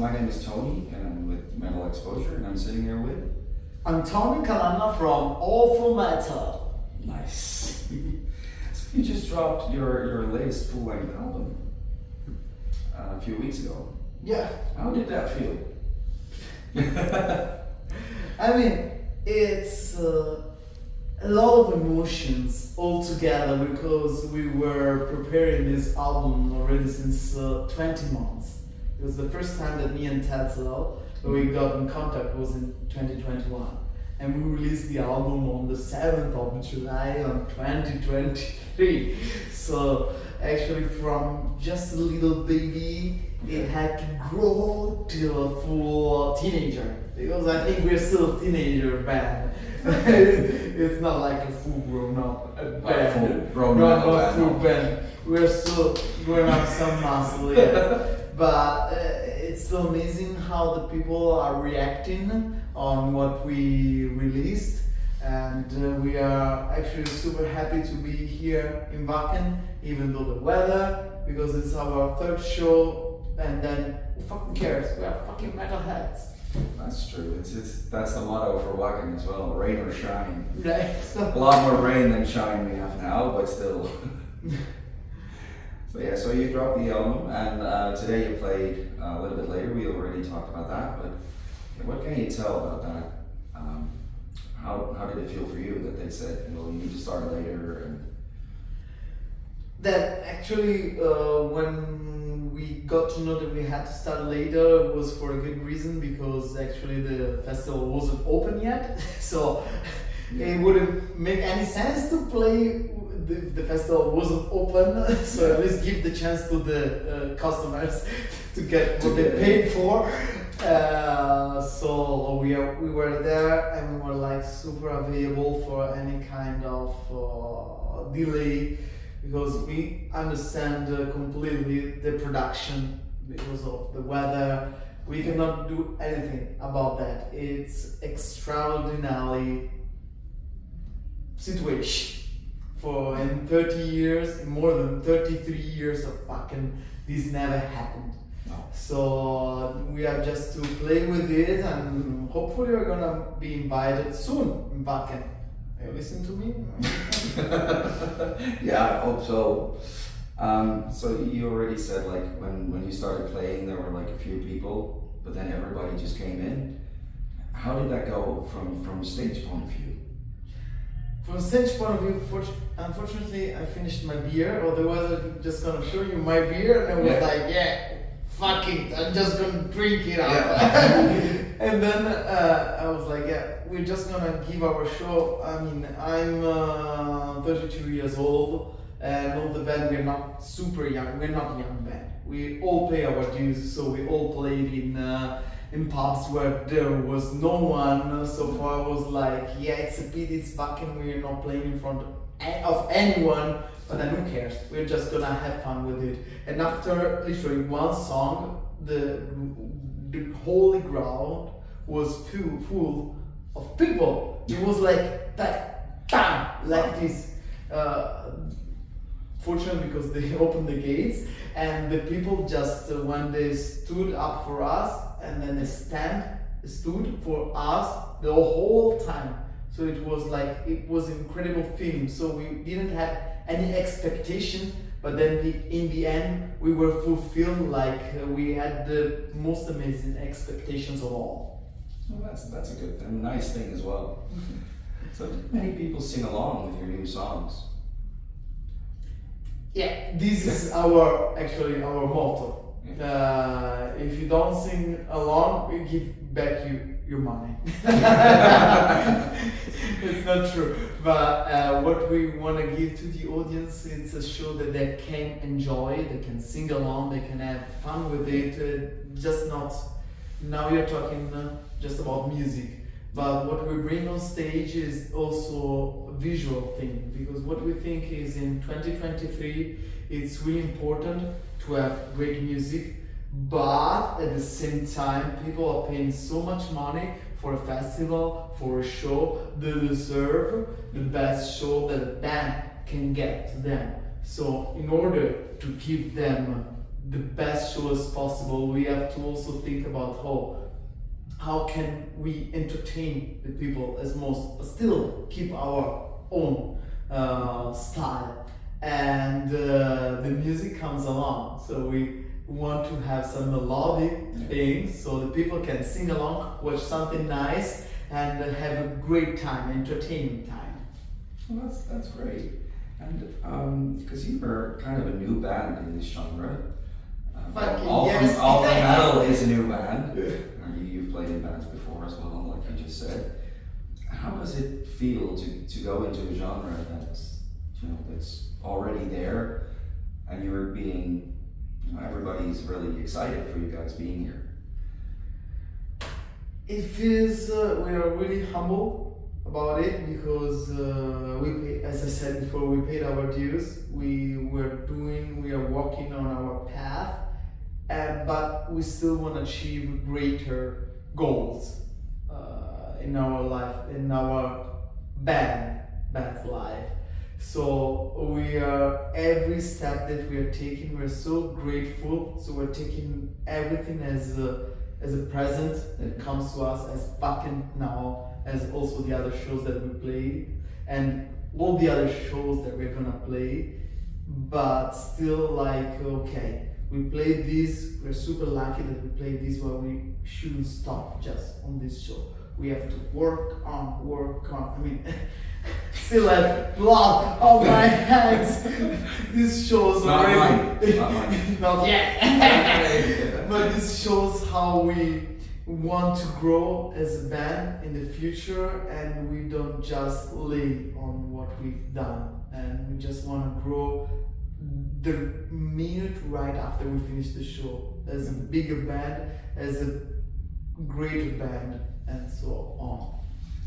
My name is Tony, and I'm with Metal Exposure, and I'm sitting here with Antonio Calanna from Awful Metal. Nice. So you just dropped your latest full-length album a few weeks ago. Yeah. How did that feel? I mean, it's a lot of emotions all together because we were preparing this album already since 20 months. It was the first time that me and Tetzel we got in contact was in 2021, and we released the album on the 7th of July on 2023. So actually from just a little baby it had to grow to a full teenager, because I think we're still a teenager band. It's not like a full grown up band. Not full band. We're still growing up some muscle, yeah. But it's so amazing how the people are reacting on what we released, and we are actually super happy to be here in Wacken, even though the weather, because it's our third show, and then who fucking cares? We are fucking metalheads. That's true. That's the motto for Wacken as well: rain or shine. Right. A lot more rain than shine we have now, but still. So yeah, so you dropped the album, and today you played a little bit later. We already talked about that, but what can you tell about that? How did it feel for you that they said, you need to start later? And that actually, when we got to know that we had to start later, it was for a good reason, because actually the festival wasn't open yet, so it wouldn't make any sense to play. The festival wasn't open, so at least give the chance to the customers to get what they paid for. So we were there, and we were like super available for any kind of delay, because we understand completely the production because of the weather. We cannot do anything about that. It's extraordinary situation. For in 30 years, more than 33 years of Wacken, this never happened. No. So we have just to play with it, and hopefully we're gonna be invited soon in Wacken. You listen to me? Yeah, I hope so. So you already said, like, when you started playing, there were like a few people, but then everybody just came in. How did that go from a stage point of view? From a stage point of view, unfortunately, I finished my beer. Otherwise, I'm just gonna show you my beer, and I was like, yeah, fuck it, I'm just gonna drink it up. Yeah. And then I was like, yeah, we're just gonna give our show. I mean, I'm 32 years old, and all the band, we're not super young. We're not a young band. We all pay our dues, so we all played in pubs where there was no one. So far I was like, yeah, it's a pity it's Wacken, we're not playing in front of anyone, but then who cares? We're just gonna have fun with it. And after literally one song, the whole ground was full of people. It was like that, bam, like this. Fortunately, because they opened the gates, and the people just when they stood up for us, and then they stood for us the whole time. So it was like, it was an incredible feeling. So we didn't have any expectation, but then in the end we were fulfilled, like we had the most amazing expectations of all. Well, that's a good and nice thing as well. So many people sing along with your new songs. Yeah, this is our motto. If you don't sing along, we give back your money. It's not true, but what we want to give to the audience is a show that they can enjoy, they can sing along, they can have fun with it. Just not, now you're talking just about music, but what we bring on stage is also a visual thing, because what we think is in 2023 it's really important to have great music, but at the same time people are paying so much money for a festival, for a show. They deserve the best show that a band can get to them. So in order to give them the best show as possible, we have to also think about how can we entertain the people as most, but still keep our own style. And the music comes along, so we want to have some melodic things so the people can sing along, watch something nice, and have a great time, entertaining time. Well, that's great. And because you were kind of a new band in this genre. All from Metal is a new band. You've played in bands before as well, like you just said. How does it feel to go into a genre that's already there, and you're being, everybody's really excited for you guys being here? It feels we are really humble about it because as I said before, we paid our dues. We are walking on our path, but we still want to achieve greater goals in our life, in our band's life. So we are, every step that we are taking, we're so grateful. So we're taking everything as a present that comes to us, as Wacken now, as also the other shows that we play, and all the other shows that we're gonna play. But still, like, okay, we played this, we're super lucky that we played this, but we shouldn't stop just on this show. We have to work on. I mean, still have blood on my hands. This shows Not already. mine. Not yet. But this shows how we want to grow as a band in the future, and we don't just lay on what we've done, and we just want to grow the minute right after we finish the show as a bigger band, as a greater band, and so on.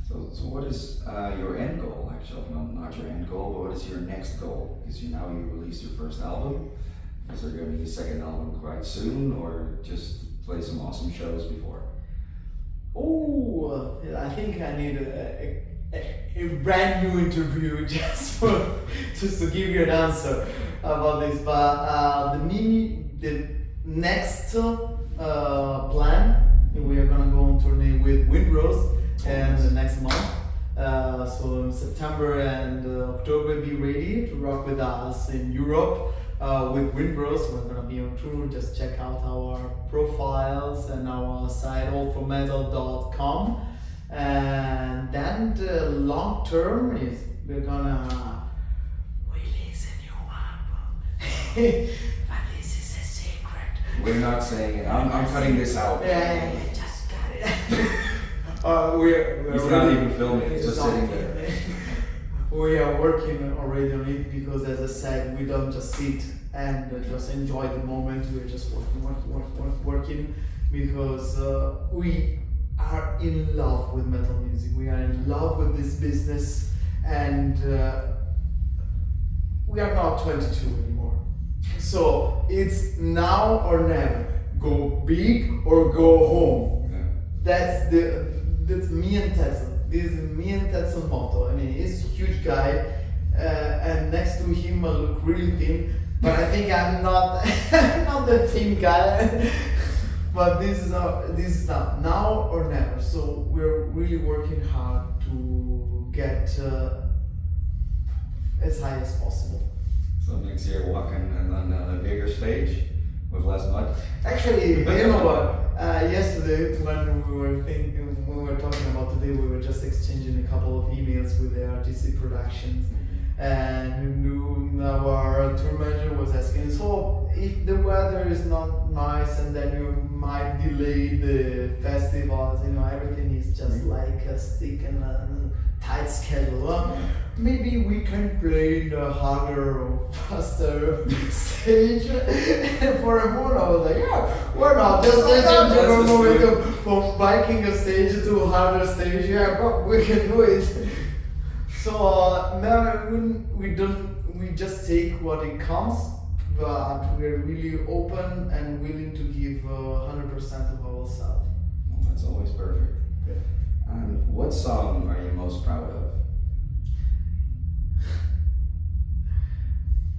So what is your end goal, actually? Not your end goal, but what is your next goal? Because you released your first album. Is there going to be a second album quite soon, or just play some awesome shows before? Oh, I think I need a brand new interview just to give you an answer about this. But the next plan, we are gonna go on tourney with Windrose and the next month. So in September and October, be ready to rock with us in Europe. With Windrose, we're gonna be on tour. Just check out our profiles and our site allformetal.com. And then the long term is we're gonna release a new album. But this is a secret. We're not saying it. I'm cutting this out. Yeah, just got it. We're not even filming, it's just sitting there. We are working already on it because, as I said, we don't just sit and just enjoy the moment. We're just working because we are in love with metal music. We are in love with this business, and we are not 22 anymore. So it's now or never. Go big or go home. Yeah. That's me and Tetzel. This is me and Tetzel's motto. I mean, he's a huge guy, and next to him I look really thin. But I think I'm not not the thin guy. But this is now or never. So we're really working hard to get as high as possible. So next year, Wacken, and then a bigger stage with less mud. Actually, you know what? Yesterday, when we were talking about today, we were just exchanging a couple of emails with the RTC Productions, and our tour manager was asking, so if the weather is not nice and then you might delay the festivals, everything is just like a stick and a tight schedule. Maybe we can play in a harder or faster stage for a month. I was like, yeah, we're not just moving from biking a stage to a harder stage. Yeah, but we can do it. So now we just take what it comes, but we're really open and willing to give 100% of ourselves. Well, that's always perfect. Yeah. And what song are you most proud of?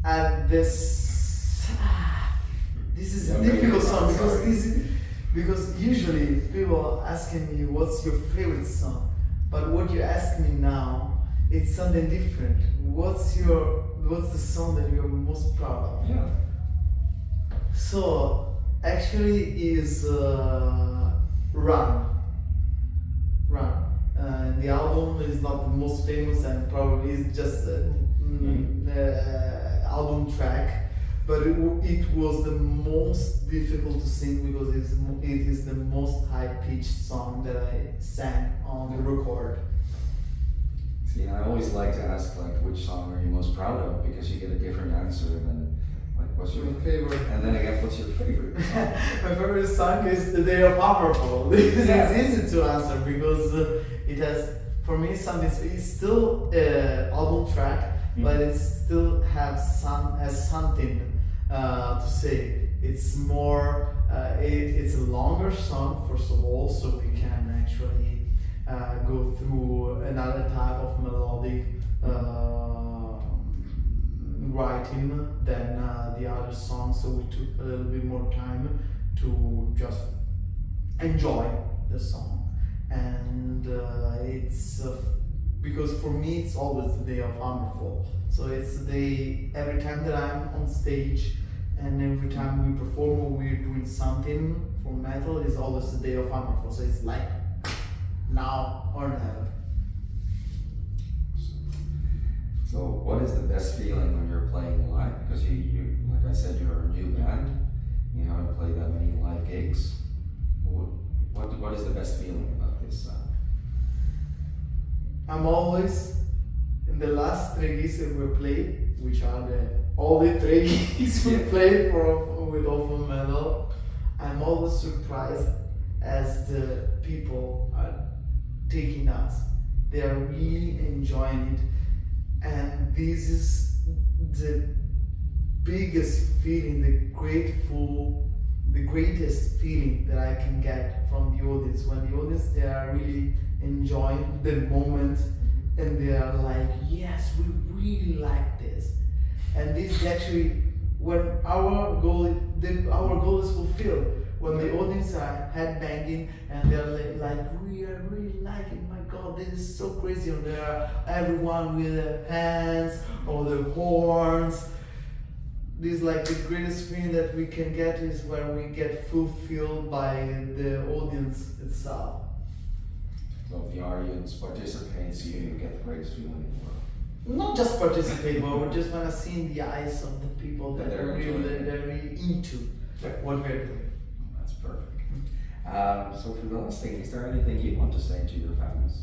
And this this is Yeah, a difficult maybe, song because sorry. because usually people are asking me what's your favorite song, but what you ask me now, it's something different. What's the song that you're most proud of? Yeah. So actually is Run. Run. The album is not the most famous and probably is just album track, but it was the most difficult to sing because it is the most high-pitched song that I sang on the record. See, I always like to ask like which song are you most proud of because you get a different answer than like what's your My favorite. and then again what's your favorite song? My favorite song is The Day of Hammerfall. This Yeah. is easy to answer because it has, for me, something. It's still album track, but it still has something to say. It's more. It's a longer song, first of all, so we can actually go through another type of melodic writing than the other songs, so we took a little bit more time to just enjoy the song. And it's because for me it's always the day of Hammerfall. So it's the day, every time that I'm on stage and every time we perform or we're doing something for metal, it's always the day of Hammerfall. So it's like now or never. So what is the best feeling when you're playing live? Because you like I said, you're a new band. You haven't played that many live gigs. What is the best feeling about this? I'm always in the last 3 gigs that we played, which are the only 3 gigs we played with Open Metal. I'm always surprised as the people are taking us. They are really enjoying it, and this is the biggest feeling, the greatest feeling that I can get from the audience. When the audience, they are really enjoying the moment and they are like, yes, we really like this. And this is actually when our goal is fulfilled. When the audience are headbanging and they're like, we are really liking, my God, this is so crazy. And there are everyone with their hands or their horns. This is like the greatest feeling that we can get is when we get fulfilled by the audience itself. So if the audience participates, you get the greatest feeling in the world. Not just participate, but we just want to see in the eyes of the people that They're are really, enjoying it. they're really into what we're doing. That's perfect. So for the last thing, is there anything you want to say to your fans?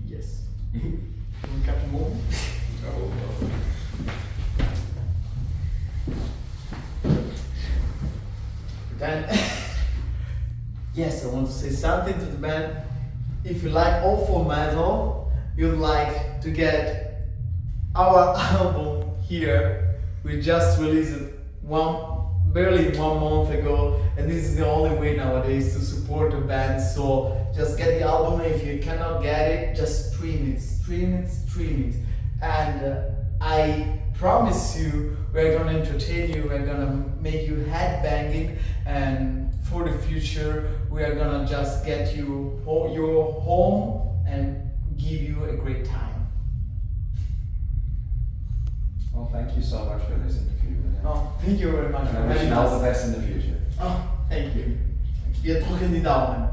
Yes. Can we cut the moment? Then, yes, I want to say something to the band. If you like awful metal, you'd like to get our album here. We just released it barely 1 month ago, and this is the only way nowadays to support a band. So just get the album. If you cannot get it, just stream it. And I promise you, we're gonna entertain you. We're gonna make you headbanging, and for the future, we are gonna just get you your home and give you a great time. Well, thank you so much for this interview. Oh, thank you very much And for I wish having you all us. the best in the future. Oh, thank you. Wir drücken die Daumen.